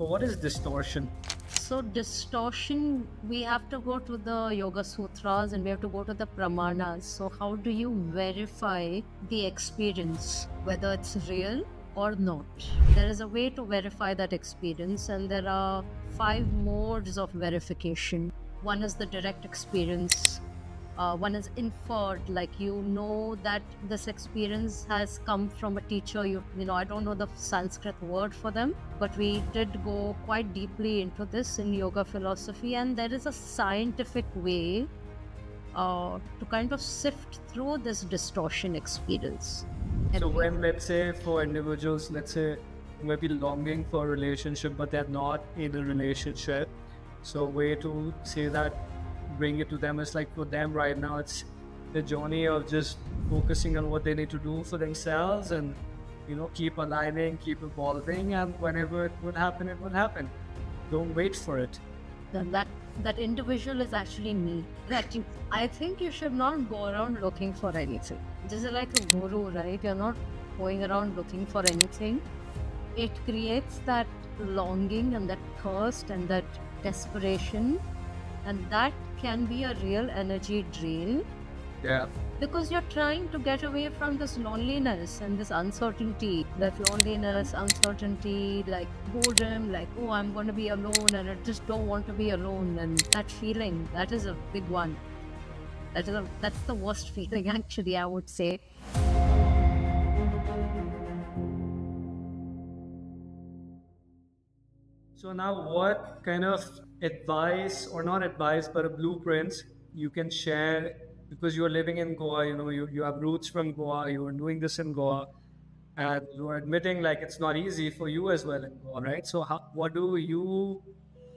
What is distortion? So distortion, we have to go to the Yoga Sutras and we have to go to the Pramanas. So how do you verify the experience, whether it's real or not? There is a way to verify that experience, and there are 5 modes of verification. One is the direct experience. One is inferred, like you know that this experience has come from a teacher. You know, I don't know the Sanskrit word for them, but we did go quite deeply into this in yoga philosophy, and there is a scientific way to kind of sift through this distortion experience. So when, let's say, for individuals, let's say, who may be longing for a relationship, but they're not in a relationship, so a way to say that, bring it to them, is like for them right now, it's the journey of just focusing on what they need to do for themselves and, you know, keep aligning, keep evolving, and whenever it would happen, it would happen. Don't wait for it. That individual is actually me. I think you should not go around looking for anything. This is like a guru, right? You're not going around looking for anything. It creates that longing and that thirst and that desperation, and that can be a real energy drain. Yeah. Because you're trying to get away from this loneliness and this uncertainty. That loneliness, uncertainty, like boredom, like, oh, I'm going to be alone and I just don't want to be alone. And that feeling, that is a big one. That's the worst feeling, actually, I would say. So now what kind of advice, or not advice, but a blueprint you can share, because you're living in Goa, you know, you have roots from Goa, you are doing this in Goa, and you are admitting like it's not easy for you as well in Goa, right? So what do you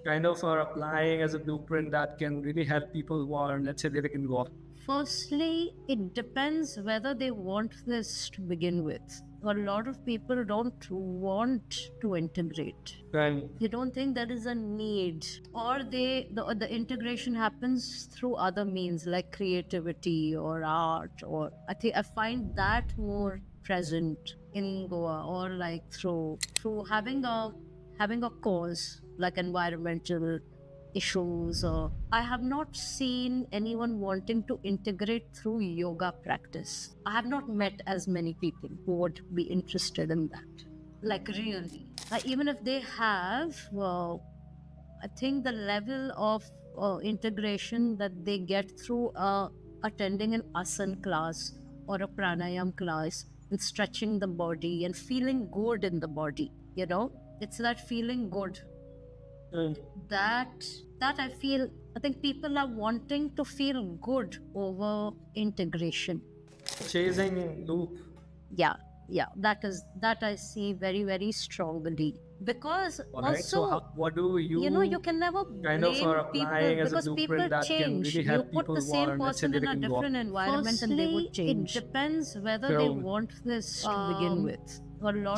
kind of are applying as a blueprint that can really help people who are, let's say, living in Goa? Firstly, it depends whether they want this to begin with. A lot of people don't want to integrate. Right. They don't think there is a need, or the integration happens through other means like creativity or art, or I find that more present in Goa, or like through having a cause like environmental issues. Or I have not seen anyone wanting to integrate through yoga practice. I have not met as many people who would be interested in that. Like really. Even if they have, I think the level of integration that they get through attending an asana class or a pranayam class and stretching the body and feeling good in the body, you know, it's that feeling good. That I think people are wanting to feel good over integration. Chasing loop. Yeah, that I see very, very strongly. Because Alright, also, so what do you know, you can never kind of blame are people, applying as a because people blueprint that can change. really You help put people the who same are, let's say, person in living a in Goa? different environment and they would change. It depends whether they True. want this to begin with.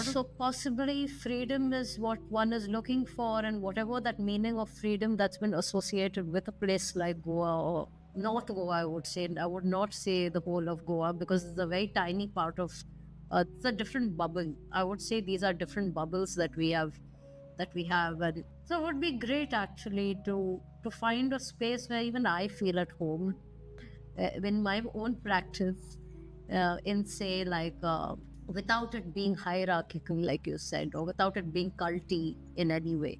So possibly freedom is what one is looking for, and whatever that meaning of freedom that's been associated with a place like Goa, or North Goa, I would say. I would not say the whole of Goa, because it's a very tiny part of, it's a different bubble. I would say these are different bubbles that we have. And so it would be great actually to find a space where even I feel at home in my own practice, in say like without it being hierarchical, like you said, or without it being culty in any way.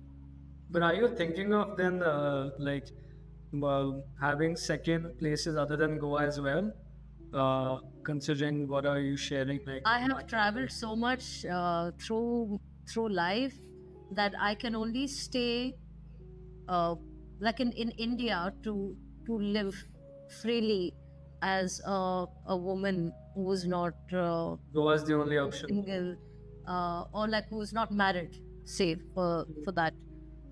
But are you thinking of then having second places other than Goa as well? Considering what are you sharing? Like, I have traveled so much through life that I can only stay like in India to live freely as a woman who's not Goa's the only option. single, or like who's not married, say for that.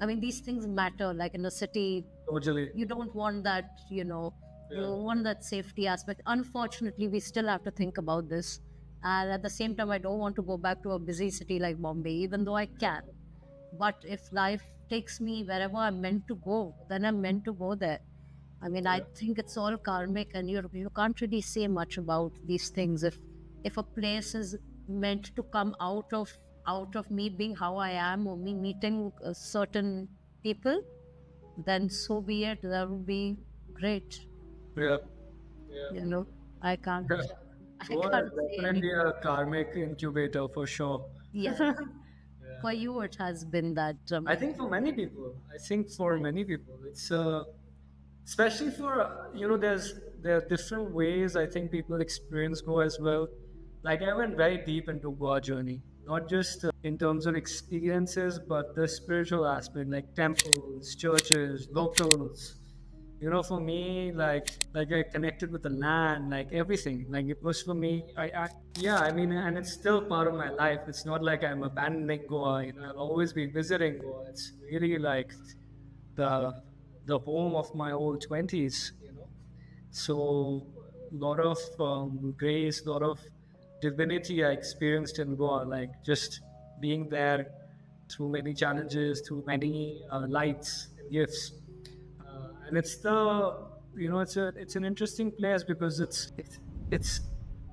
I mean, these things matter. Like in a city, Totally. you don't want that, you know, you don't want that safety aspect. Unfortunately, we still have to think about this. And at the same time, I don't want to go back to a busy city like Bombay, even though I can. But if life takes me wherever I'm meant to go, then I'm meant to go there. I mean, I think it's all karmic, and you can't really say much about these things. If a place is meant to come out of out of me being how I am, or me meeting certain people, then so be it. That would be great. Yeah. You know, I can't, Yeah. I Goa can't is say definitely anything. a karmic incubator for sure. Yes, for you it has been that. I think for many people, it's especially for there are different ways I think people experience Goa as well. Like I went very deep into Goa journey, not just in terms of experiences, but the spiritual aspect, like temples, churches, locals. For me, like I connected with the land, like everything. Like it was for me. Yeah, I mean, and it's still part of my life. It's not like I'm abandoning Goa. I'll always be visiting Goa. It's really like the the home of my whole 20s. So lot of grace, lot of divinity I experienced in Goa, like just being there through many challenges, through many lights and gifts. And it's it's an interesting place because it's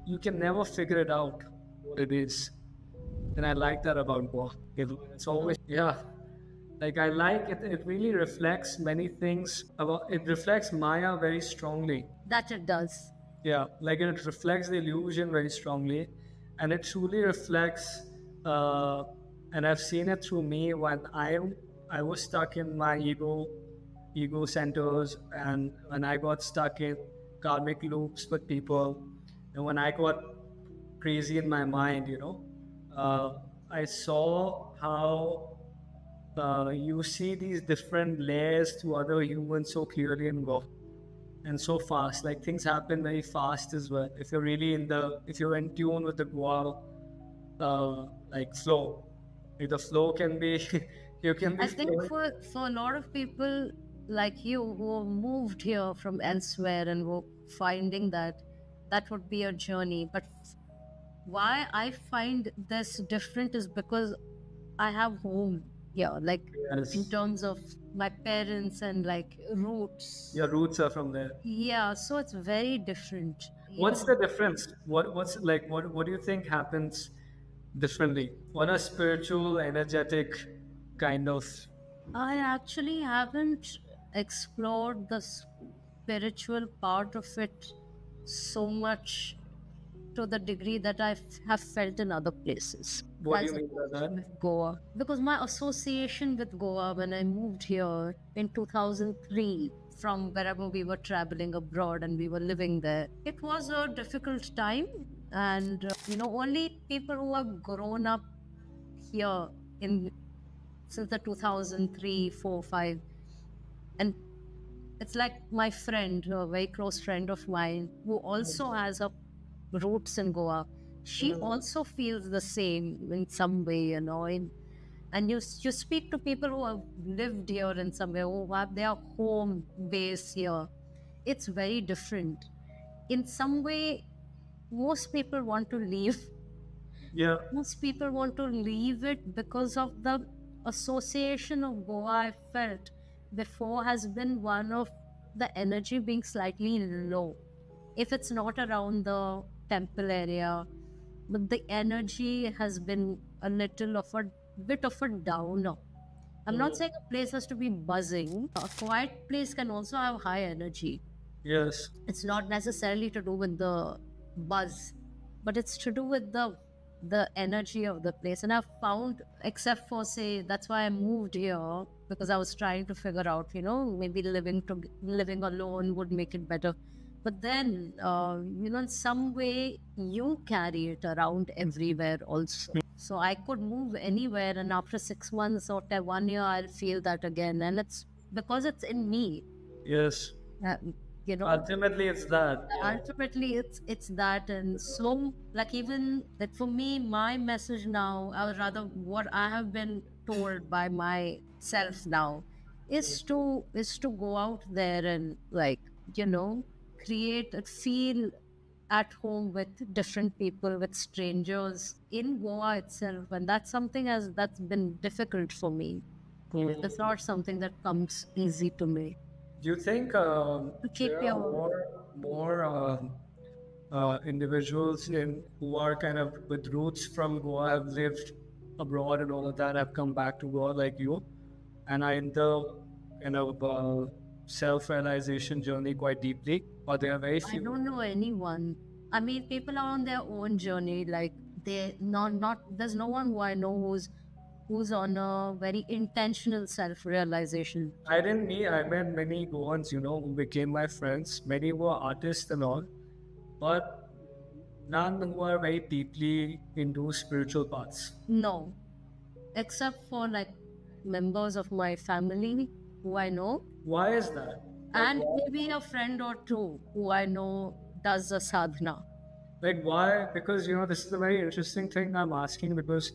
you can never figure it out what it is, and I like that about Goa. It's always, yeah, like I like it. It really reflects many things about. It reflects Maya very strongly. That it does. Yeah, like it reflects the illusion very strongly, and it truly reflects. Uh, and I've seen it through me when I was stuck in my ego centers, and when I got stuck in karmic loops with people, and when I got crazy in my mind, uh, I saw how you see these different layers to other humans so clearly and go and so fast. Like things happen very fast as well. If you're in tune with the Goa, like flow, like the flow can be, you can be I think flowing. for a lot of people like you who have moved here from elsewhere and were finding that would be a journey. But why I find this different is because I have home here, like Yes. in terms of my parents and like roots. Your roots are from there. Yeah, so it's very different. What's the difference? What do you think happens differently on a spiritual, energetic kind of? I actually haven't explored the spiritual part of it so much to the degree that have felt in other places. What do As you mean by opposed that? with Goa. Because my association with Goa when I moved here in 2003 from wherever we were traveling abroad and we were living there, it was a difficult time. And, only people who have grown up here in since the 2003, 4, 5, and it's like my friend, a very close friend of mine, who also has a roots in Goa. She also feels the same in some way, and you speak to people who have lived here in some way, who have their home base here. It's very different. In some way, most people want to leave. Yeah. Most people want to leave it because of the association of Goa I felt before has been one of the energy being slightly low. If it's not around the temple area, but the energy has been a little of a bit of a downer. I'm not saying a place has to be buzzing. A quiet place can also have high energy. Yes. It's not necessarily to do with the buzz, but it's to do with the energy of the place. And I've found, except for say, that's why I moved here, because I was trying to figure out, maybe living alone would make it better. But then, in some way, you carry it around everywhere also. So I could move anywhere, and after 6 months or 1 year, I'll feel that again. And it's because it's in me. Yes. Uh, Ultimately, it's that. Yeah. ultimately it's that. And so like even that for me, my message now, I would rather what I have been told by myself now is to go out there and like create feel at home with different people, with strangers in Goa itself. And that's something that's been difficult for me. It's not something that comes easy to me. Do you think To keep there are your more individuals who are kind of with roots from Goa have lived abroad and all of that. I've come back to Goa like you, and I enter kind of self-realization journey quite deeply. But there are very I few. don't know anyone. I mean, people are on their own journey. Like they not. There's no one who I know who's on a very intentional self-realization. I didn't meet. I met many Goans, who became my friends. Many were artists and all, but none who are very deeply into spiritual paths. No, except for like members of my family who I know, Why is that? and maybe a friend or two who I know does a sadhana. Like why? Because this is a very interesting thing I'm asking because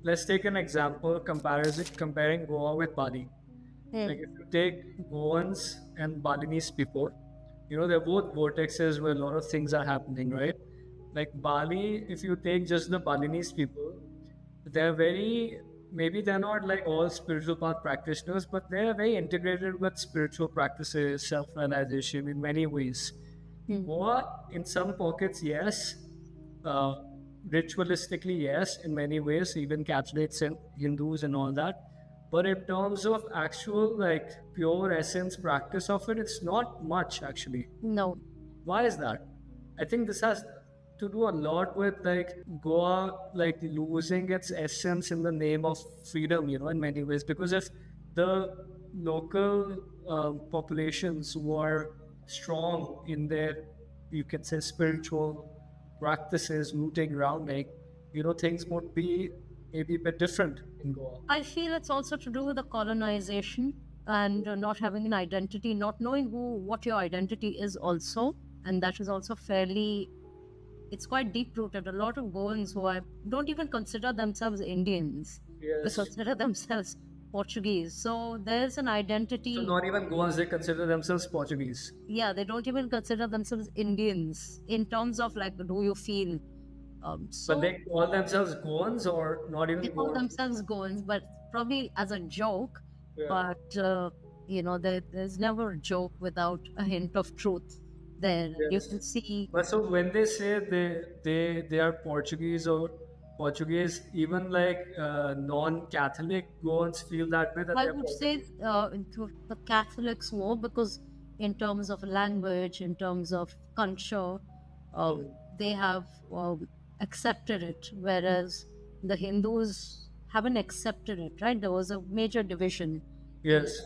let's take an example comparing Goa with Bali. Hmm. Like if you take Goans and Balinese people, they're both vortexes where a lot of things are happening, right? Like Bali, if you take just the Balinese people, maybe they're not like all spiritual path practitioners, but they're very integrated with spiritual practices, self-realization in many ways. Goa, in some pockets, yes. Uh, Ritualistically, yes, in many ways, even Catholics and Hindus and all that. But in terms of actual, like, pure essence practice of it, it's not much actually. No, Why is that? I think this has to do a lot with like Goa like losing its essence in the name of freedom, in many ways. Because if the local populations who are strong in their, you can say, spiritual practices, rooting, grounding, things would be maybe a bit different in Goa. I feel it's also to do with the colonization and not having an identity, not knowing what your identity is also, and that is also fairly. It's quite deep rooted. A lot of Goans who don't even consider themselves Indians. Yes. They consider themselves Portuguese. So there's an identity. So not even Goans, they consider themselves Portuguese. Yeah, they don't even consider themselves Indians in terms of like, do you feel? So But they call themselves Goans or not even they call Goans? themselves Goans, but probably as a joke. Yeah. But there's never a joke without a hint of truth. There you Yes. can see. But so when they say they are Portuguese or Portuguese, even like non-Catholic Goans feel that way that I they're would Portuguese. say into the Catholics more because in terms of language, in terms of culture, they have accepted it, whereas the Hindus haven't accepted it. Right? There was a major division Yes.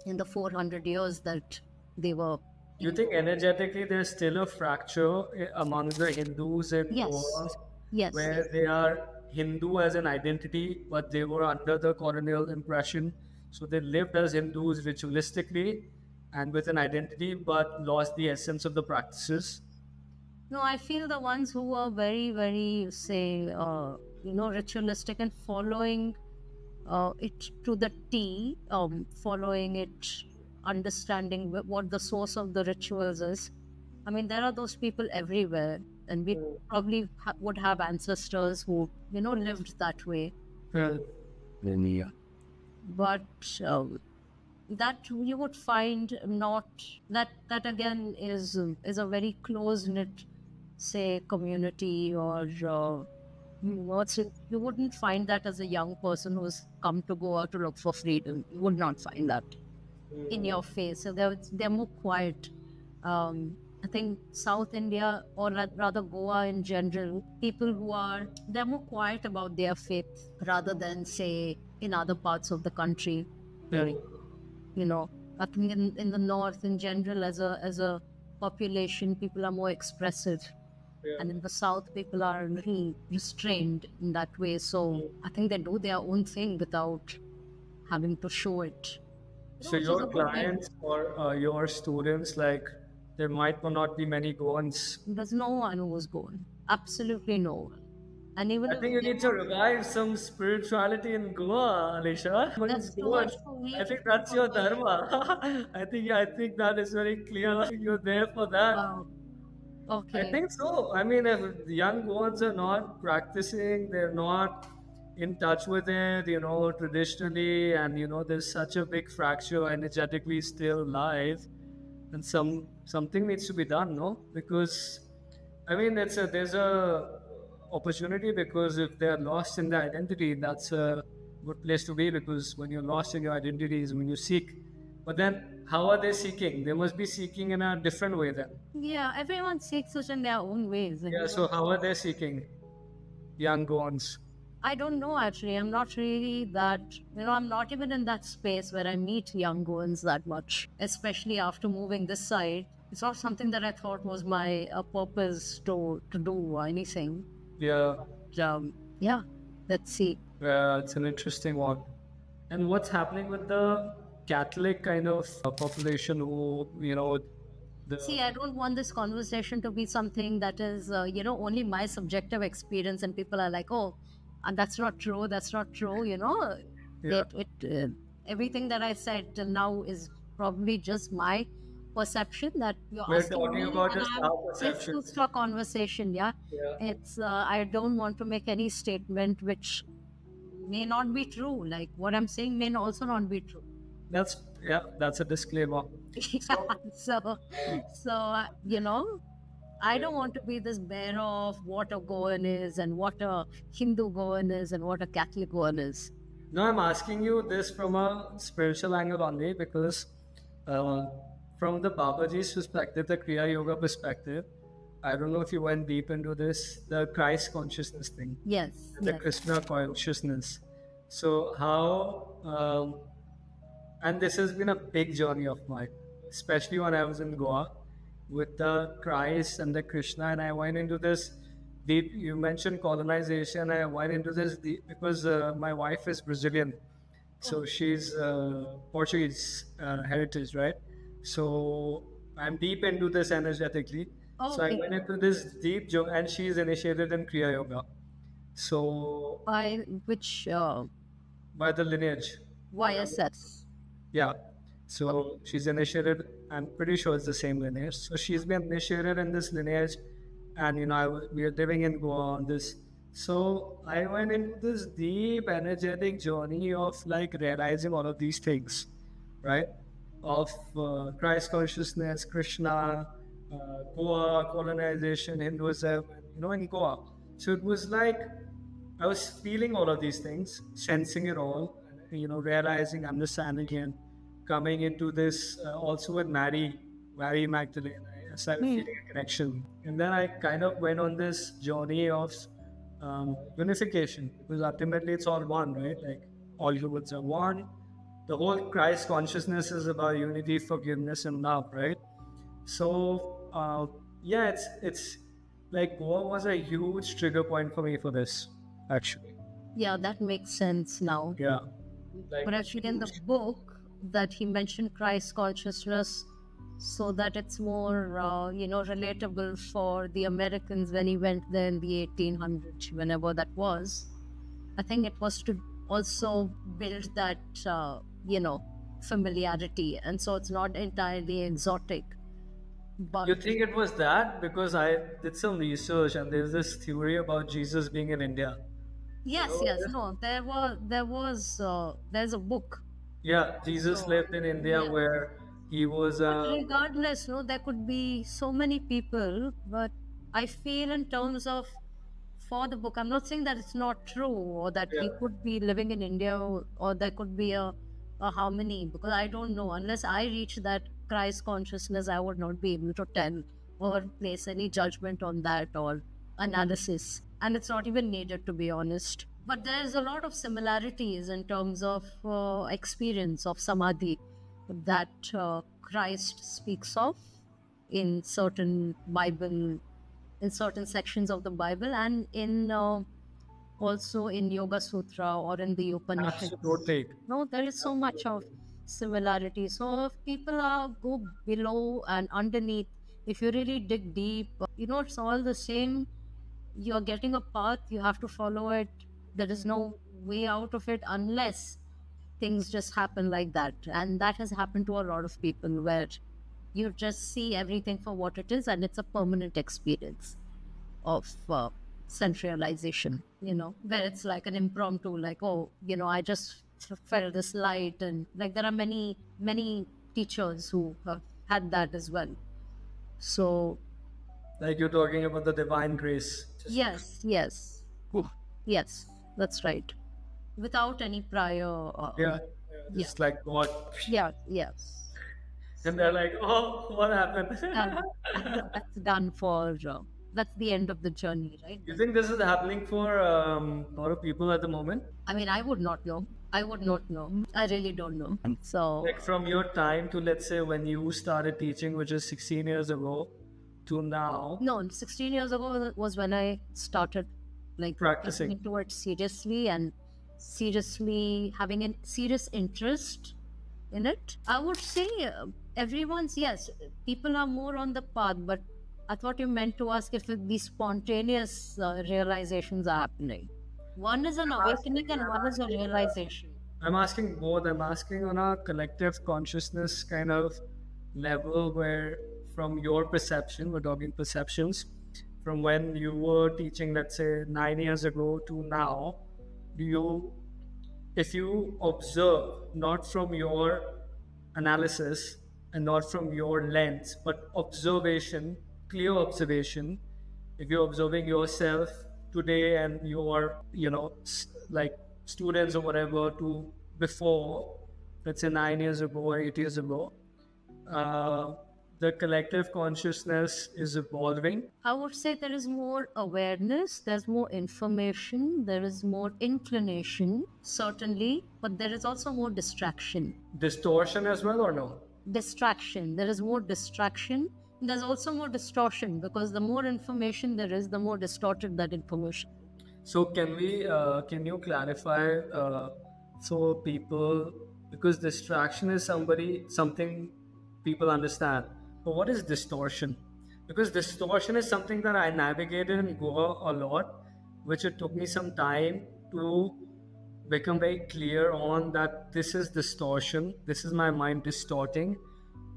in the 400 years that they were. You think energetically there's still a fracture among the Hindus in Yes. Goa, Yes. where they are Hindu as an identity, but they were under the colonial impression. So they lived as Hindus ritualistically and with an identity, but lost the essence of the practices. No, I feel the ones who are very, very, say, ritualistic and following it to the T, following it, understanding what the source of the rituals is. I mean, there are those people everywhere, and we probably would have ancestors who, lived that way. Well, But that you would find not that again is a very close knit, say, community or you wouldn't find that as a young person who's come to Goa to look for freedom. You would not find that in your face. So they're more quiet. I think South India, or rather Goa in general, people they're more quiet about their faith rather than, say, in other parts of the country. yeah. I think in the north in general, as a population, people are more expressive. Yeah. And in the south, people are really restrained in that way. So I think they do their own thing without having to show it. So your clients or your students, like, there might not be many Goans. There's no one who was going. Absolutely no one. And even I think you need to revive some spirituality in Goa, Alisha. That's too much for me. I think that's your dharma. I think that is very clear. You're there for that. Wow. Okay. I think so. I mean, if the young ones are not practicing, they're not in touch with it, traditionally, and there's such a big fracture energetically still alive, and something needs to be done, no? Because I mean, there's a opportunity, because if they're lost in their identity, that's a good place to be, because when you're lost in your identity is when you seek. But then how are they seeking? They must be seeking in a different way then. Yeah, everyone seeks it in their own ways. Yeah, so how are they seeking, young ones? I don't know actually. I'm not really that, I'm not even in that space where I meet young ones that much, especially after moving this side. It's not something that I thought was my purpose to do or anything. Yeah. Yeah, let's see. Yeah, it's an interesting one. And what's happening with the Catholic kind of population who, See, I don't want this conversation to be something that is, only my subjective experience, and people are like, oh, and that's not true, that's not true, Yeah. Everything that I said till now is probably just my perception that you're We're asking talking me, about and just I'm our perception. listening to a conversation, yeah. Yeah. It's, I don't want to make any statement which may not be true. Like what I'm saying may also not be true. That's a disclaimer. So, I don't want to be this bearer of what a Goan is and what a Hindu Goan is and what a Catholic Goan is. No, I'm asking you this from a spiritual angle only, because from the Babaji's perspective, the Kriya Yoga perspective, I don't know if you went deep into this, the Christ consciousness thing. Yes. The Krishna consciousness. So how, and this has been a big journey of mine, especially when I was in Goa with the Christ and the Krishna, and I went into this deep. You mentioned colonization. I went into this deep because my wife is Brazilian, so she's Portuguese heritage, right? So I'm deep into this energetically. Oh, so I went into this deep and she's initiated in Kriya Yoga. So by which by the lineage. YSS. Yeah. So she's initiated, I'm pretty sure it's the same lineage. So she's been initiated in this lineage, and we are living in Goa on this. So I went into this deep energetic journey of like realizing all of these things, right? Of Christ consciousness, Krishna, Goa, colonization, Hinduism, in Goa. So it was like I was feeling all of these things, sensing it all, realizing, understanding it, coming into this also with Mary Magdalene. I started feeling a connection. And then I kind of went on this journey of unification, because ultimately it's all one, right? Like all humans are one. The whole Christ consciousness is about unity, forgiveness, and love, right? So, it's like Goa was a huge trigger point for me for this, actually. Yeah, that makes sense now. Yeah. But actually, in the book that he mentioned Christ consciousness, so that it's more, relatable for the Americans when he went there in the 1800s, whenever that was. I think it was to also build that, familiarity, and so it's not entirely exotic. But you think it was that? Because I did some research, and there's this theory about Jesus being in India. Yes. No, there's a book. Yeah, Jesus lived in India, where he was. Regardless, there could be so many people, but I feel in terms of for the book, I'm not saying that it's not true or that he could be living in India or there could be a harmony, because I don't know. Unless I reach that Christ consciousness, I would not be able to tell or place any judgment on that or analysis. And it's not even needed, to be honest. But there's a lot of similarities in terms of experience of samadhi that Christ speaks of in certain sections of the Bible, and in also in Yoga Sutra or in the Upanishads. Absolutely. No, there is so much of similarity. So if people go below and underneath, if you really dig deep, it's all the same. You're getting a path, you have to follow it. There is no way out of it unless things just happen like that. And that has happened to a lot of people, where you just see everything for what it is, and it's a permanent experience of centralization, where it's like an impromptu, like, oh, I just felt this light. And like there are many teachers who have had that as well. So Like you're talking about the divine grace. Yes, yes. Yes, that's right. Without any prior. Yeah. Just like God. Yeah, yes. And they're like, oh, what happened? That's done for. That's the end of the journey, right? You think this is happening for a lot of people at the moment? I mean, I would not know. I would not know. I really don't know. So, Like from your time to, let's say, when you started teaching, which is 16 years ago, to now, no, 16 years ago was when I started like practicing. into it seriously and seriously having a serious interest in it. I would say everyone's, yes, people are more on the path, but I thought you meant to ask if these spontaneous realizations are happening. One is an awakening and one is a realization. I'm asking both. I'm asking on a collective consciousness kind of level where, from your perception, we're talking perceptions, from when you were teaching, let's say 9 years ago to now, do you, if you observe, not from your analysis and not from your lens, but observation, clear observation, if you're observing yourself today and your, like students or whatever to before, let's say 9 years ago or 8 years ago, the collective consciousness is evolving. I would say there is more awareness, there's more information, there is more inclination, certainly, but there is also more distraction. Distortion as well, or no? Distraction. There is more distraction. There's also more distortion because the more information there is, the more distorted that information. So can you clarify so people, because distraction is something people understand, but what is distortion? Because distortion is something that I navigated in Goa a lot, which it took me some time to become very clear on, that this is distortion, this is my mind distorting,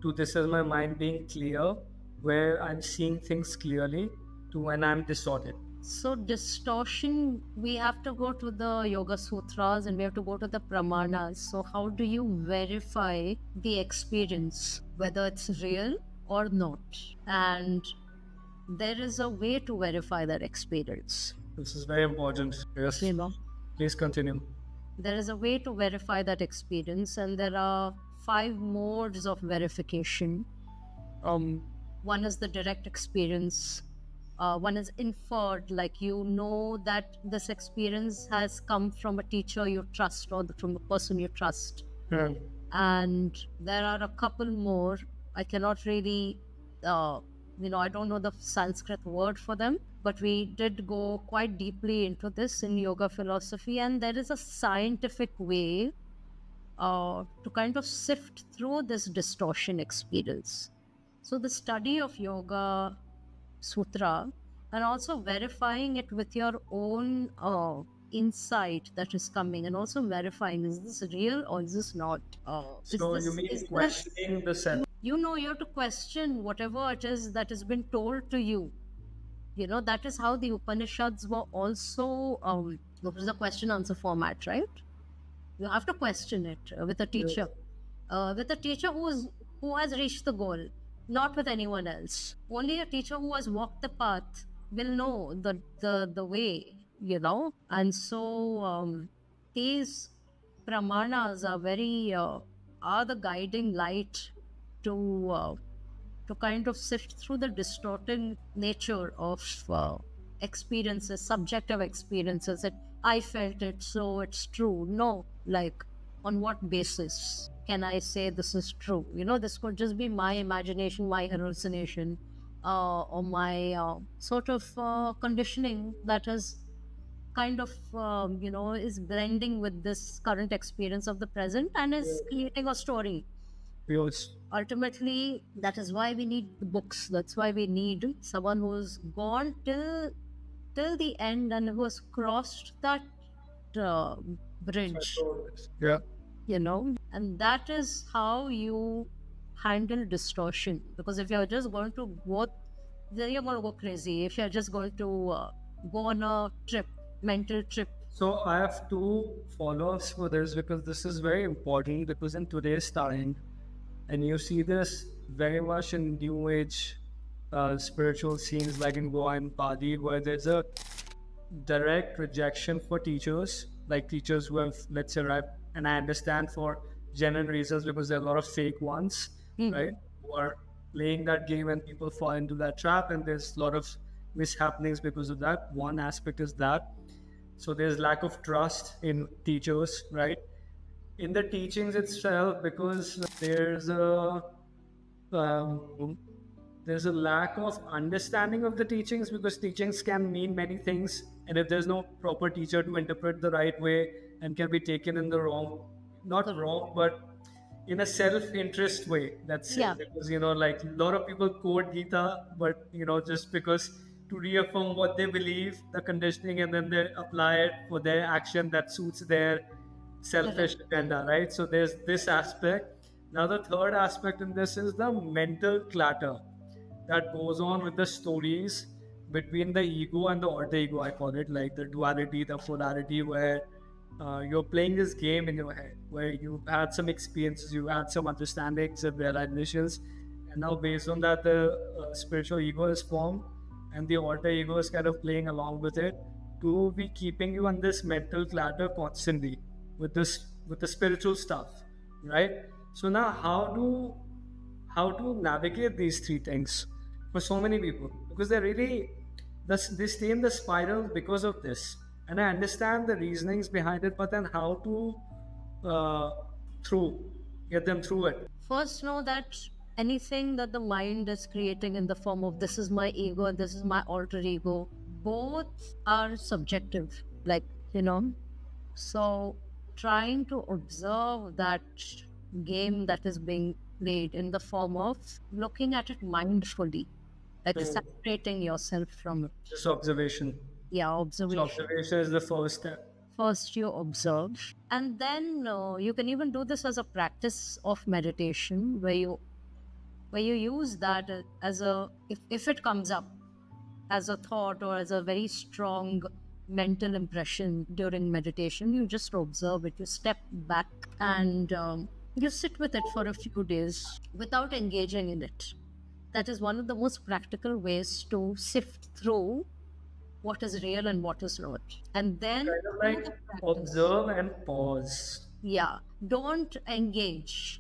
to this is my mind being clear, where I'm seeing things clearly, to when I'm distorted. So distortion, we have to go to the Yoga Sutras and we have to go to the Pramanas. So how do you verify the experience, whether it's real or not? And there is a way to verify that experience. This is very important. Yes. You know, please continue. There is a way to verify that experience, and there are 5 modes of verification. One is the direct experience. One is inferred, like you know that this experience has come from a teacher you trust or from a person you trust. And there are a couple more. I cannot really, I don't know the Sanskrit word for them, but we did go quite deeply into this in yoga philosophy, and there is a scientific way to kind of sift through this distortion experience. So the study of Yoga Sutra and also verifying it with your own insight that is coming, and also verifying, is this real or is this not? So you mean questioning the self? You have to question whatever it is that has been told to you. That is how the Upanishads were also, it was a question-answer format, right? You have to question it with a teacher. With a teacher who has reached the goal, not with anyone else. Only a teacher who has walked the path will know the way, And so these pramanas are are the guiding light to kind of sift through the distorting nature of experiences, subjective experiences, that I felt it, so it's true. No, like, on what basis can I say this is true? This could just be my imagination, my hallucination, or my sort of conditioning that is kind of, is blending with this current experience of the present and is creating a story. Yes. Ultimately, that is why we need the books. That's why we need someone who's gone till the end and who has crossed that bridge. Yeah. And that is how you handle distortion. Because if you're just going to go, then you're going to go crazy. If you're just going to go on a mental trip. So I have 2 follow-ups for this, because this is very important, because in today's time, and you see this very much in New Age spiritual scenes like in Goa and Bali, where there's a direct rejection for teachers, like teachers who have, let's say, right, and I understand for genuine reasons because there are a lot of fake ones, right, who are playing that game and people fall into that trap, and there's a lot of mishappenings because of that. One aspect is that. So there's lack of trust in teachers, right? In the teachings itself, because um, there's a lack of understanding of the teachings, because teachings can mean many things, and if there's no proper teacher to interpret the right way and can be taken in the wrong, not wrong, but in a self-interest way, that's Yeah. it. Because like a lot of people quote Gita, but just because to reaffirm what they believe, the conditioning, and then they apply it for their action that suits their selfish agenda, right? So there's this aspect. Now the third aspect in this is the mental clutter that goes on with the stories between the ego and the alter ego. I call it like the duality, the polarity, where you're playing this game in your head, where you've had some experiences, you had some understandings and realizations, and now based on that, the spiritual ego is formed, and the alter ego is kind of playing along with it to be keeping you on this mental clutter constantly with the spiritual stuff, right? So now how to navigate these three things for so many people, because they're really they stay in the spiral because of this, and I understand the reasonings behind it, but then how to uh, through get them through it. First, know that anything that the mind is creating in the form of this is my ego and this is my alter ego, both are subjective. Like, so trying to observe that game that is being played in the form of looking at it mindfully, like separating yourself from it. Just observation. Yeah, So observation. observation is the first step. First you observe, and then you can even do this as a practice of meditation, where you use that as a, if it comes up as a thought or as a very strong mental impression during meditation, you just observe it, you step back, and you sit with it for a few days without engaging in it. That is one of the most practical ways to sift through what is real and what is not. And then Kind of like do the practice. observe and pause. Yeah, don't engage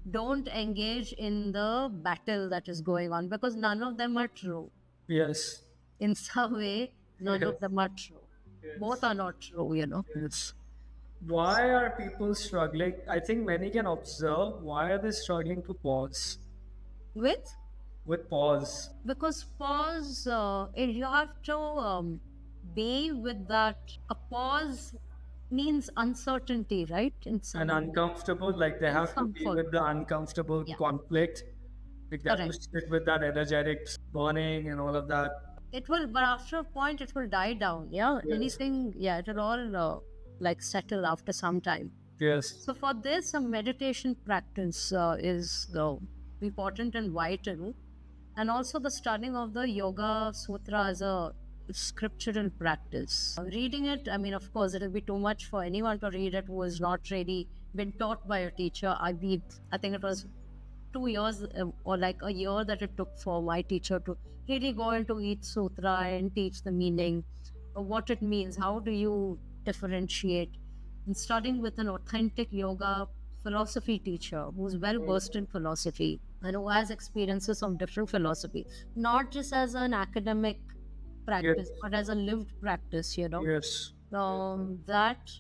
in the battle that is going on, because none of them are true. Yes. In some way, none Yes. of them are true. Both are not true. Yes. Why are people struggling? I think many can observe. Why are they struggling to pause? With Pause. Because pause, you have to be with that. A pause means uncertainty, right? In some And way. uncomfortable, like they have to be Discomfort. with the uncomfortable Yeah. conflict. Like they have to Correct. sit with that energetic burning and all of that. It will, but after a point, it will die down. Yeah, Yes. anything. Yeah, it will all like settle after some time. Yes. So for this, a meditation practice is important and vital, and also the studying of the Yoga Sutra as a scriptural practice. Reading it, I mean, of course, it will be too much for anyone to read it who has not really been taught by a teacher. I think it was 2 years or like a year that it took for my teacher to really go into each sutra and teach the meaning, what it means, how do you differentiate, and studying with an authentic yoga philosophy teacher who's well versed in philosophy and who has experiences of different philosophy, not just as an academic practice, but as a lived practice, Yes. that,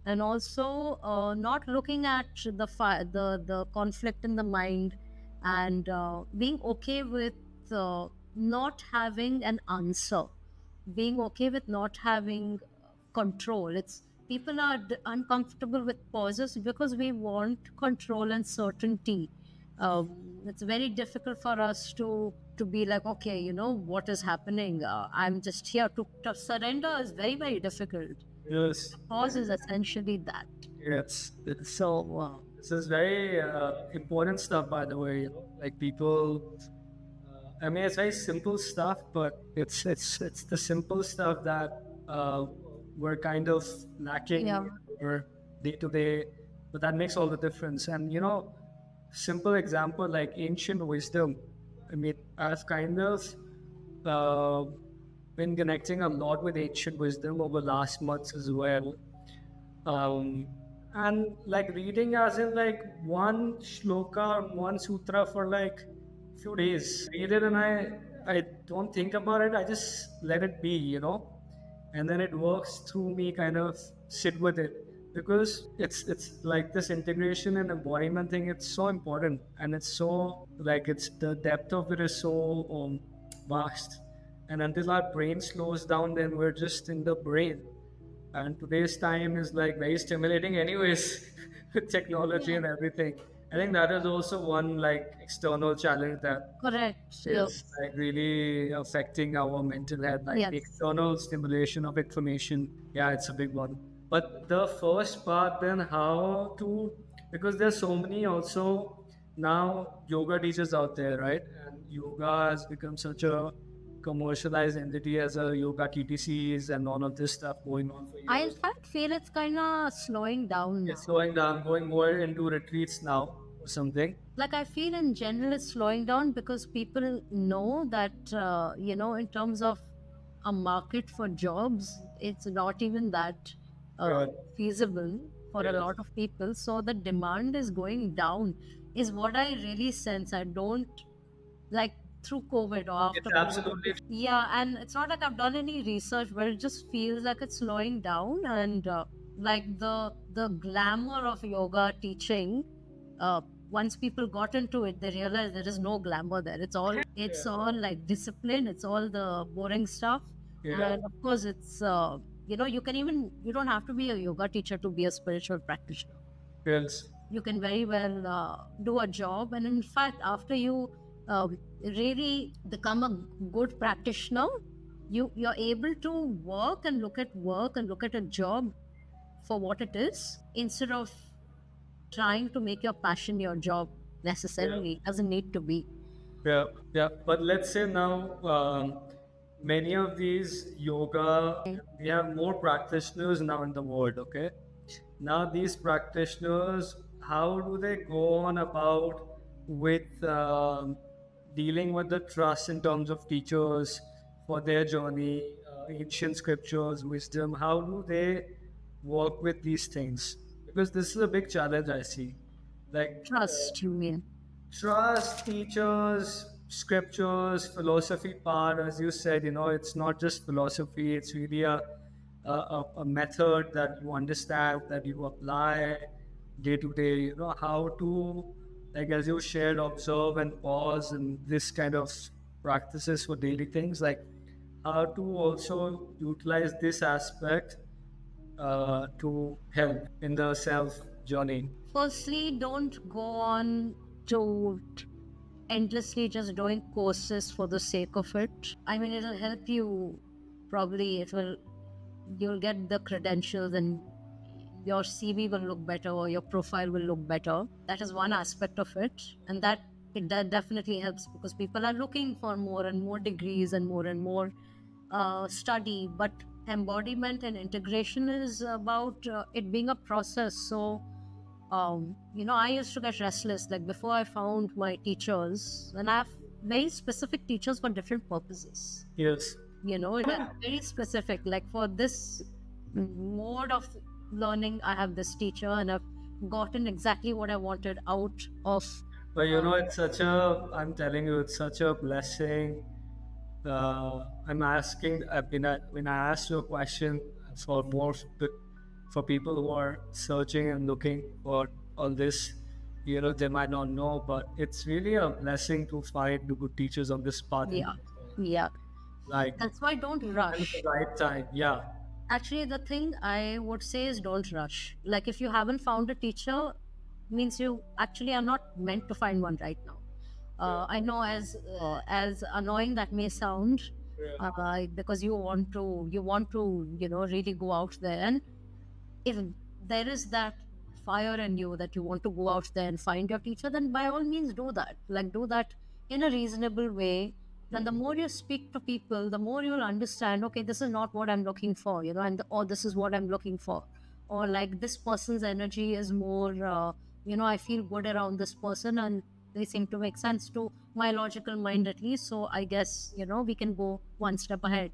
and also not looking at the conflict in the mind, and being okay with not having an answer, being okay with not having control. It's people are uncomfortable with pauses because we want control and certainty. It's very difficult for us to be like, okay, what is happening, I'm just here to surrender is very, very difficult. Yes. Pause is essentially that. Yes. So This is very important stuff, by the way. Like people, I mean, it's very simple stuff, but it's the simple stuff that we're kind of lacking Yeah. or day to day, but that makes all the difference. And simple example like ancient wisdom I mean, I've kind of been connecting a lot with ancient wisdom over last months as well. And like reading as in like one shloka, one sutra for like few days. Read it and I don't think about it. I just let it be, you know, and then it works through me. Kind of sit with it because it's like this integration and embodiment thing. It's so important, and it's so like it's the depth of it is so vast. And until our brain slows down, then we're just in the brain, and today's time is like very stimulating anyways with technology and everything. I think that is also one like external challenge that Correct. is like really affecting our mental health, like the external stimulation of information. Yeah, it's a big one. But the first part, then how to, because there's so many also now yoga teachers out there, right? And yoga has become such a commercialized entity as a yoga TTCs and all of this stuff going on for years. I in fact feel it's kind of slowing down now. It's slowing down, going more into retreats now or something. Like I feel in general it's slowing down because people know that, you know, in terms of a market for jobs, it's not even that feasible for a lot of people. So the demand is going down is what I really sense. I don't like through COVID or after It's absolutely COVID. Yeah, and it's not like I've done any research, but it just feels like it's slowing down, and like the glamour of yoga teaching, once people got into it, they realized there is no glamour there. It's all all like discipline. It's all the boring stuff, and of course it's you know, you don't have to be a yoga teacher to be a spiritual practitioner. Yes. You can very well do a job, and in fact, after you really become a good practitioner, you're able to work and look at a job for what it is, instead of trying to make your passion your job necessarily. It doesn't need to be. Yeah. But let's say now, many of these yoga, we have more practitioners now in the world, okay? Now these practitioners, how do they go on about with dealing with the trust in terms of teachers for their journey, ancient scriptures, wisdom? How do they work with these things? Because this is a big challenge I see. Like Trust, you mean? trust teachers, scriptures, philosophy part, as you said, you know, it's not just philosophy, it's really a method that you understand, that you apply day to day, you know, how to, like as you shared, observe and pause and this kind of practices for daily things, like how to also utilize this aspect to help in the self journey. Firstly, don't go on to endlessly just doing courses for the sake of it. I mean, it'll help you, probably you'll get the credentials and your CV will look better or your profile will look better. That is one aspect of it, and that definitely helps because people are looking for more and more degrees and more study. But embodiment and integration is about it being a process. So you know, I used to get restless like before I found my teachers, and I have very specific teachers for different purposes. Yes. You know, it's very specific. Like for this mode of learning, I have this teacher, and I've gotten exactly what I wanted out of. But you know, I'm telling you, it's such a blessing. I'm asking, when I asked you a question for for people who are searching and looking for all this, you know, they might not know, but it's really a blessing to find the good teachers on this path. Yeah. Like that's why don't rush. At the right time. Yeah. Actually, the thing I would say is don't rush. Like if you haven't found a teacher, means you actually are not meant to find one right now. I know as annoying that may sound, because you want to, you know, really go out there, and if there is that fire in you that you want to go out there and find your teacher, then by all means do that. Like do that in a reasonable way. Then the more you speak to people, the more you'll understand, okay, this is not what I'm looking for, you know, and or this is what I'm looking for. Or like this person's energy is more, you know, I feel good around this person, and they seem to make sense to my logical mind at least. So I guess, we can go one step ahead.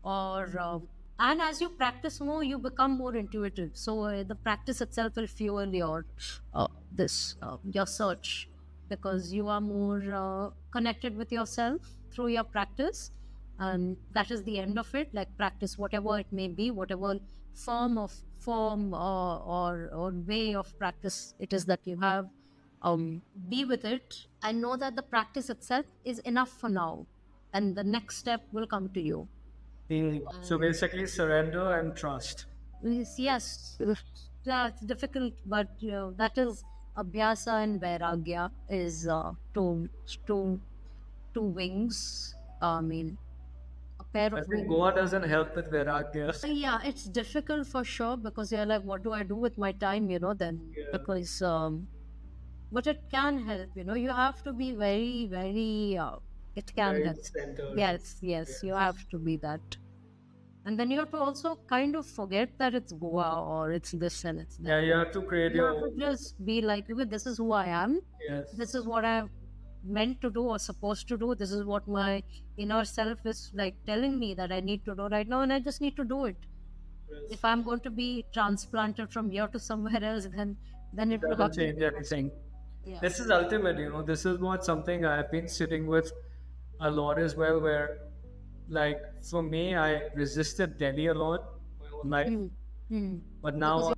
Or and as you practice more, you become more intuitive. So the practice itself will fuel your search, because you are more connected with yourself through your practice. And that is the end of it. Like, practice whatever it may be, whatever form or way of practice it is that you have. Be with it and know that the practice itself is enough for now, and the next step will come to you. So basically, surrender and trust. Yes, yeah, it's difficult, but that is abhyasa, and vairagya is two wings. I mean, a pair I of think wings. Goa doesn't help with vairagya. Yeah, it's difficult for sure, because you're like, what do I do with my time? Then because but it can help. You have to be very, very. It can Very help. centered. Yes, you have to be that. And then you have to also kind of forget that it's Goa or it's this and it's that. Yeah, you have to create You your have to just be like, okay, this is who I am. Yes. This is what I'm meant to do or supposed to do. This is what my inner self is like telling me that I need to do right now, and I just need to do it. Yes. If I'm going to be transplanted from here to somewhere else, then it will Doesn't change anything. Yeah. This is ultimate, this is what something I've been sitting with a lot as well, where like for me, I resisted Delhi a lot my whole life. But now,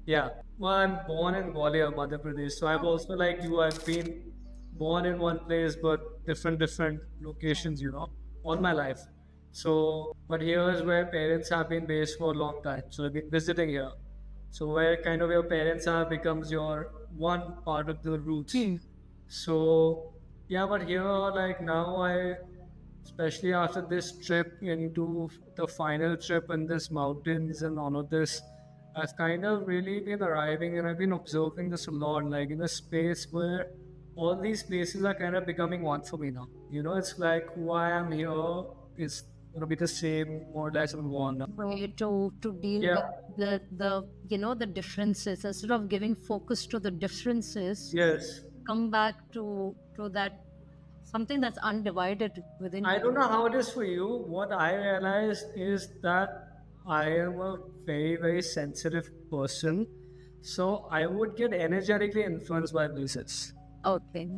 well, I'm born in Gwalior, Madhya Pradesh. So I've also, like you, I've been born in one place, but different locations, all my life. So, but here is where parents have been based for a long time. So I've been visiting here. So where kind of your parents are becomes your one part of the roots. So yeah, but here, like now, especially after this trip into the final trip in this mountains and all of this, I've kind of really been arriving, and I've been observing this a lot, like in a space where all these places are kind of becoming one for me now. It's like who I am here is going to be the same more or less in one. Way to deal with the differences, instead of giving focus to the differences. Yes. Come back to that something that's undivided within I you. don't know how it is for you. What I realized is that I am a very, very sensitive person. So I would get energetically influenced by places. Okay.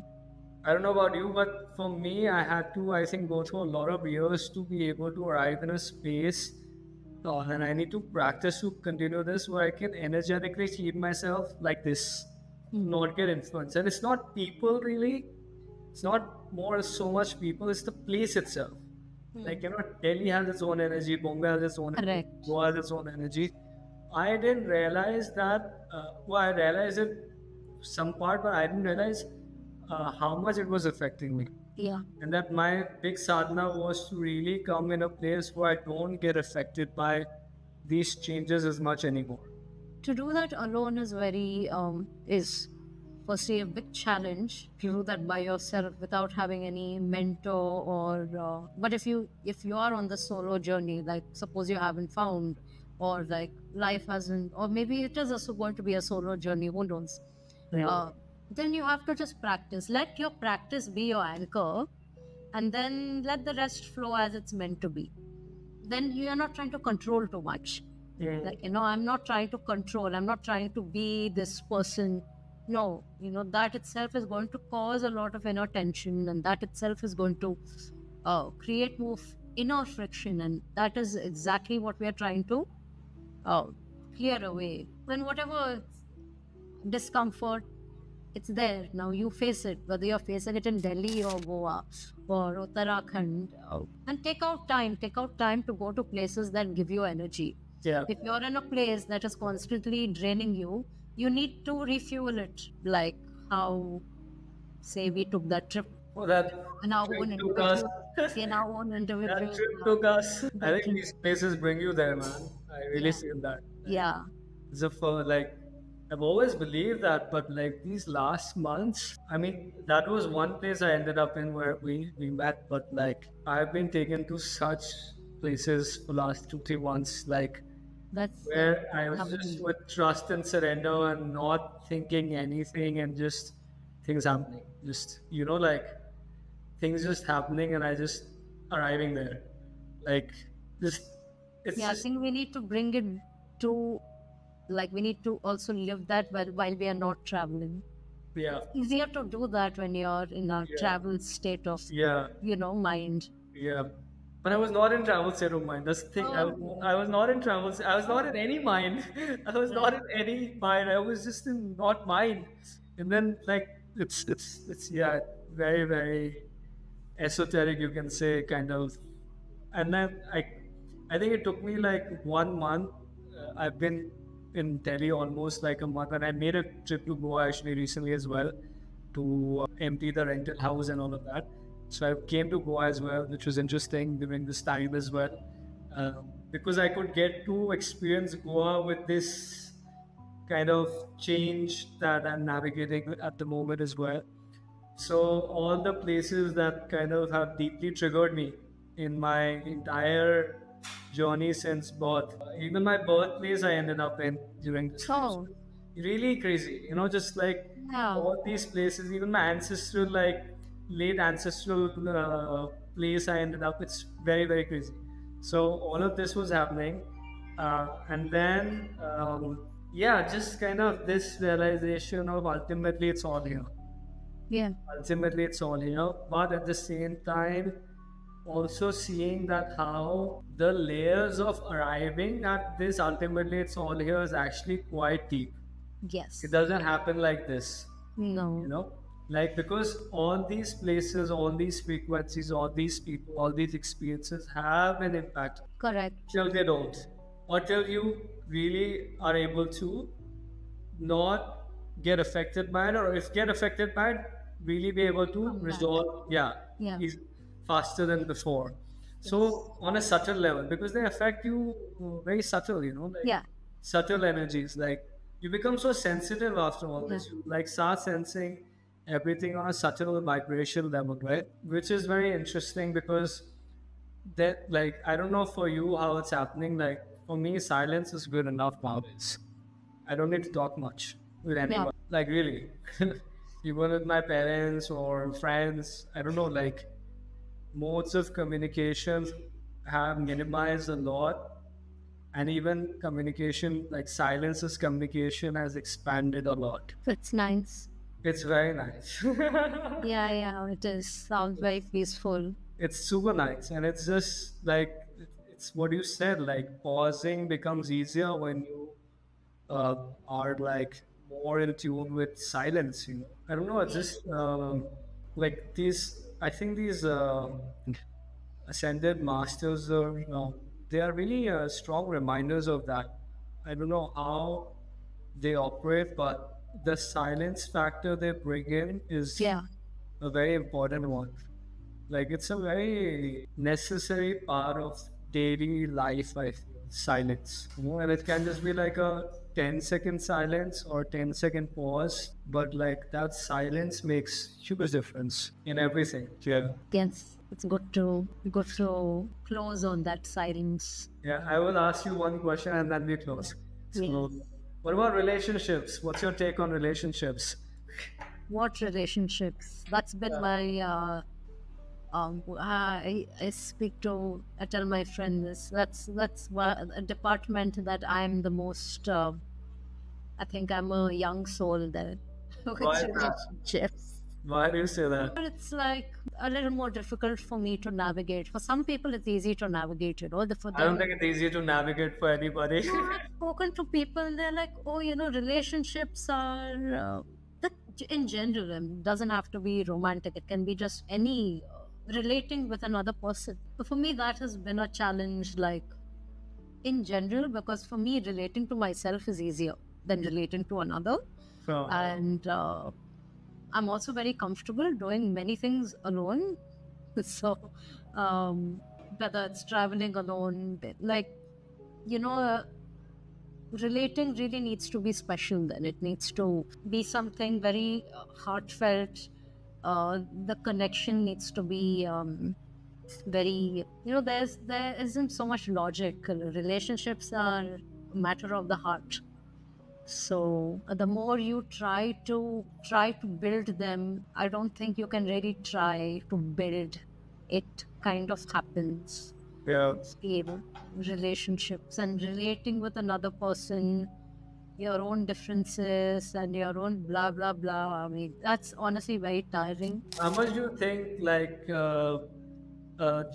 I don't know about you, but for me, I had to, I think, go through a lot of years to be able to arrive in a space. And I need to practice to continue this, where I can energetically keep myself like this, not get influenced. And it's not people really. It's not more so much people, it's the place itself. Like, Delhi has its own energy, Bombay has its own energy, Goa has its own energy. I didn't realize that, I realized it some part, but I didn't realize how much it was affecting me. Yeah. And that my big sadhana was to really come in a place where I don't get affected by these changes as much anymore. To do that alone is very, firstly a big challenge. If you do that by yourself without having any mentor or but if you are on the solo journey, like suppose you haven't found, or like life hasn't, or maybe it is also going to be a solo journey, who knows. Then you have to just practice. Let your practice be your anchor, and then let the rest flow as it's meant to be. Then you are not trying to control too much. Like, I'm not trying to control, I'm not trying to be this person. No, that itself is going to cause a lot of inner tension, and that itself is going to create more inner friction, and that is exactly what we are trying to clear away. When whatever discomfort, it's there, now you face it, whether you're facing it in Delhi or Goa or Uttarakhand. And take out time to go to places that give you energy. If you're in a place that is constantly draining you, you need to refuel it, like how, say, we took that trip. That in our own individual. That trip took us. I think these places bring you there, man. I really feel that. Yeah. So for I've always believed that, but like these last months, I mean, that was one place I ended up in where we met, but like I've been taken to such places for last 2-3 months, like where I was just with trust and surrender and not thinking anything and just things happening. Just, like things just happening and I just arriving there. Like, just, it's Yeah, I just, think we need to bring it to, like, we need to also live that while we are not traveling. yeah, Easier to do that when you're in a yeah, travel state of, yeah, mind. yeah. But I was not in travel state of mind. That's the thing. I was not in travel. I was not in any mind. I was not in any mind. I was just in not mind. And then like it's yeah, very very esoteric, you can say, kind of. And then I think it took me like 1 month. I've been in Delhi almost like a month, and I made a trip to Goa actually recently as well to empty the rental house and all of that. So I came to Goa as well, which was interesting during this time as well, because I could get to experience Goa with this kind of change that I'm navigating at the moment as well. So all the places that kind of have deeply triggered me in my entire journey since birth, even my birthplace I ended up in during this time. Oh, Really crazy, just like yeah. all these places, even my ancestral, like late ancestral place I ended up. It's very very crazy. So all of this was happening, and then yeah, just kind of this realization of ultimately it's all here. Yeah. Ultimately it's all here, but at the same time also seeing that how the layers of arriving at this ultimately it's all here is actually quite deep. Yes. It doesn't happen like this, No. like, because all these places, all these frequencies, all these people, all these experiences have an impact Correct. till they don't, or till you really are able to not get affected by it, or if get affected by it, really be able to Come back. resolve, Yeah. faster than before. So on a subtle level, because they affect you very subtle, like Yeah. subtle energies, like you become so sensitive after all this. Yeah. You like start sensing everything on a subtle vibration level, right? Which is very interesting because that, like, I don't know for you how it's happening. Like for me, silence is good enough nowadays. I don't need to talk much with anyone. Like really, even with my parents or friends. I don't know. Like modes of communication have minimized a lot, and even communication, like silence's communication, has expanded a lot. It's nice. It's very nice. Yeah, it is. Sounds very peaceful. It's super nice, and it's just like it's what you said. Like pausing becomes easier when you are like more in tune with silence. I don't know. It's just like these. I think these ascended masters are, they are really strong reminders of that. I don't know how they operate, but the silence factor they bring in is Yeah. a very important one. Like it's a very necessary part of daily life, I feel, silence. And it can just be like a 10-second silence or 10-second pause, but like that silence makes huge difference in everything. Yeah. Yes. It's good to close on that silence. Yeah, I will ask you one question and then we close. So, what about relationships? What's your take on relationships? What relationships? That's been my I speak to, I tell my friends that's a department that I'm the most I think I'm a young soul there. With Why? relationships. Why do you say that? But it's like a little more difficult for me to navigate. For some people it's easy to navigate, for I don't them. think it's easy to navigate for anybody. I've spoken to people and they're like, oh, relationships are that in general, doesn't have to be romantic. It can be just any relating with another person. But for me, that has been a challenge, like in general, because for me, relating to myself is easier than relating to another. So, And I'm also very comfortable doing many things alone. So, whether it's traveling alone, like, relating really needs to be special then. It needs to be something very heartfelt. The connection needs to be very, there isn't so much logic. Relationships are a matter of the heart. So the more you try to build them, I don't think you can really try to build. It kind of happens. Yeah. In relationships and relating with another person, your own differences and your own blah blah blah. I mean, that's honestly very tiring. How much do you think, like,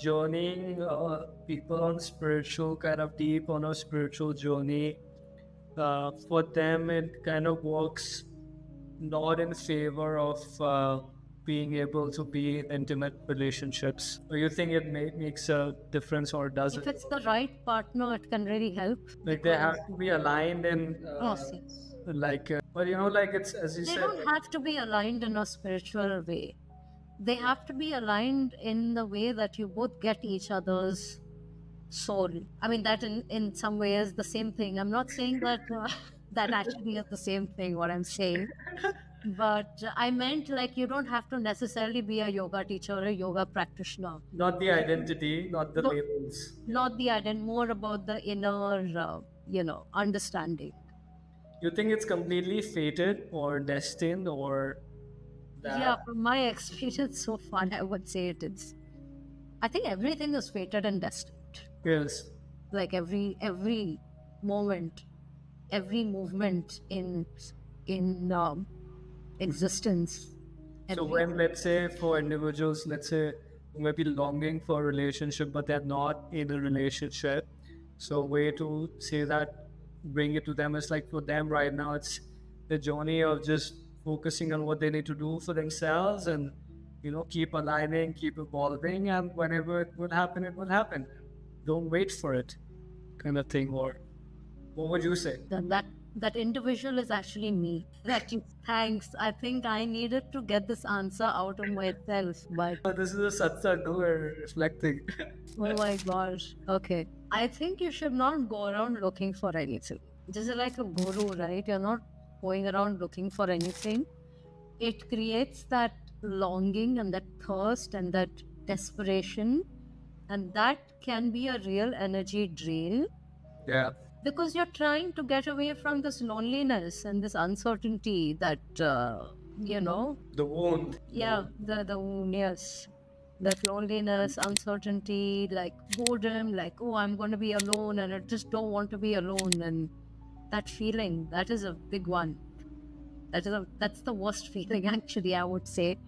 journeying people on spiritual, kind of deep on a spiritual journey, for them it kind of works not in favor of being able to be in intimate relationships? Or you think it makes a difference, or does If it? it's the right partner, it can really help. Like they have to be aligned in, Yes, yes. like, but you know, like it's as you They said. don't have to be aligned in a spiritual way. They have to be aligned in the way that you both get each other's soul. I mean, that in some ways the same thing. I'm not saying that that actually is the same thing, what I'm saying. But I meant, like, you don't have to necessarily be a yoga teacher or a yoga practitioner. Not the identity, not the No. labels. Not the idea, more about the inner, understanding. You think it's completely fated or destined, or that? Yeah, from my experience so far, I would say it is. I think everything is fated and destined. Yes. Like every moment, every movement in existence. So when, let's say, for individuals, let's say, who may be longing for a relationship, but they're not in a relationship. So way to say that, bring it to them is like, for them right now, it's the journey of just focusing on what they need to do for themselves, and, you know, keep aligning, keep evolving, and whenever it will happen, it will happen. Don't wait for it, kind of thing. Or what would you say? Then that individual is actually me. Thanks. I think I needed to get this answer out of myself, but This is a satsang, no? We're reflecting. oh my gosh. Okay. I think you should not go around looking for anything. This is like a guru, right? You're not going around looking for anything. It creates that longing and that thirst and that desperation, and that can be a real energy drain. Yeah. Because you're trying to get away from this loneliness and this uncertainty that, The wound. yeah, the wound, yes. That loneliness, uncertainty, like boredom, like, oh, I'm going to be alone and I just don't want to be alone. And that feeling, that is a big one. That's the worst feeling, actually, I would say.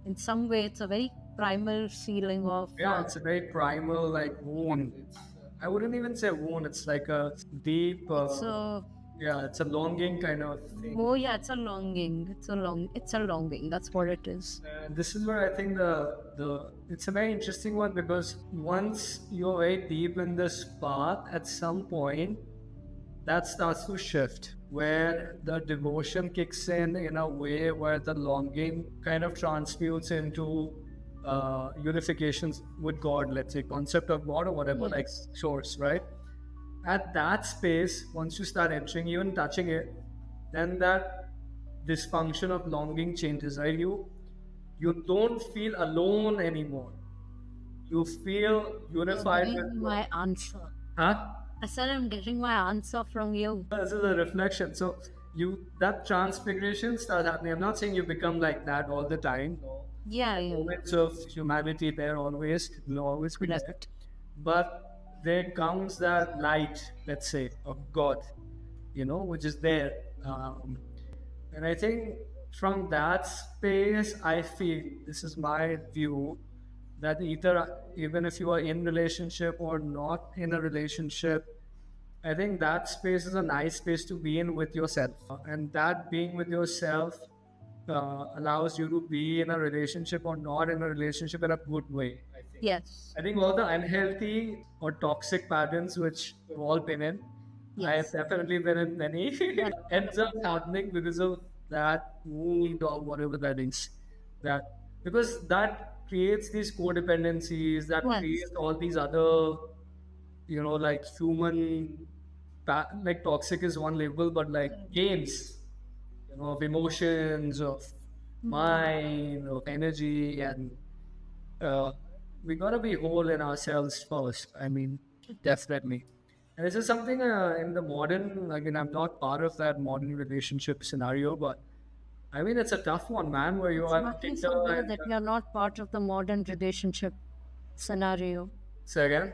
In some way, it's a very primal feeling of... Yeah, it's a very primal, like, wound. I wouldn't even say wound. It's like a deep. It's a longing kind of thing. Oh yeah, it's a longing. It's a longing. That's what it is. This is where I think it's a very interesting one, because once you're very deep in this path, at some point, that starts to shift, where the devotion kicks in a way where the longing kind of transmutes into unifications with God, let's say, concept of God or whatever, like source, right? At that space, once you start entering, even touching it, then that dysfunction of longing changes, right? You don't feel alone anymore. You feel unified with my answer. Huh? I said I'm getting my answer from you. This is a reflection. So that transfiguration starts happening. I'm not saying you become like that all the time. No. Yeah. Moments of humanity there always, will always be there. But there comes that light, let's say, of God, which is there. And I think from that space, I feel, this is my view, that even if you are in relationship or not in a relationship, I think that space is a nice space to be in with yourself. And that being with yourself allows you to be in a relationship or not in a relationship in a good way, I think. Yes. I think all the unhealthy or toxic patterns which we've all been in, I have definitely been in many, ends up happening because of that wound or whatever that is. Because that creates these codependencies, that creates all these other, like human, like toxic is one label, but like games, of emotions, of mind, of energy, and we gotta be whole in ourselves first. I mean, definitely. And this is something in the modern, again, I'm not part of that modern relationship scenario, but I mean, it's a tough one, man, where you It's are nothing Tinder so bad and. that you're not part of the modern relationship scenario. Say again?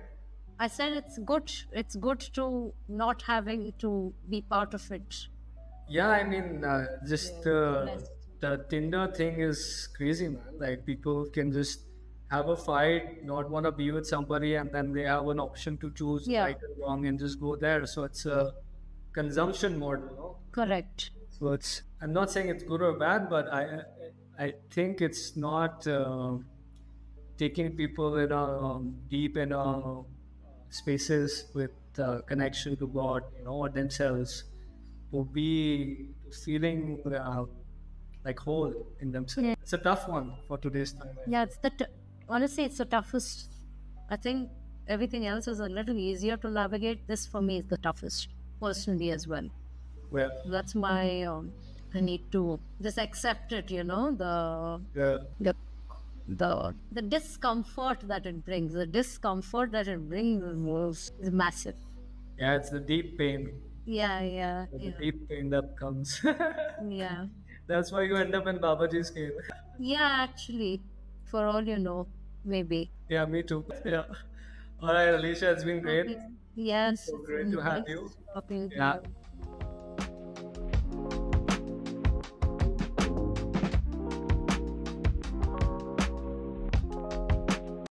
I said it's good. It's good to not having to be part of it. Yeah, I mean, just Blessed. the Tinder thing is crazy, man. Like, people can just have a fight, not want to be with somebody, and then they have an option to choose Yeah, right and wrong and just go there. So it's a consumption model, no? correct. So it's, I'm not saying it's good or bad, but I think it's not taking people in a deep in a spaces with connection to God, or themselves, to be feeling like whole in themselves. Yeah. It's a tough one for today's time. Yeah, it's honestly, it's the toughest. I think everything else is a little easier to navigate. This for me is the toughest, personally as well. Well, That's my. I need to just accept it. yeah, The the discomfort that it brings. The discomfort that it brings is massive. yeah, it's the deep pain, Yeah. the deep pain that comes. Yeah. That's why you end up in Babaji's cave. Yeah, actually, for all you know, maybe. Yeah, me too. Yeah. All right, Alicia, it's been great. Okay. Yes, So it's great to have nice you. talking to Yeah. you.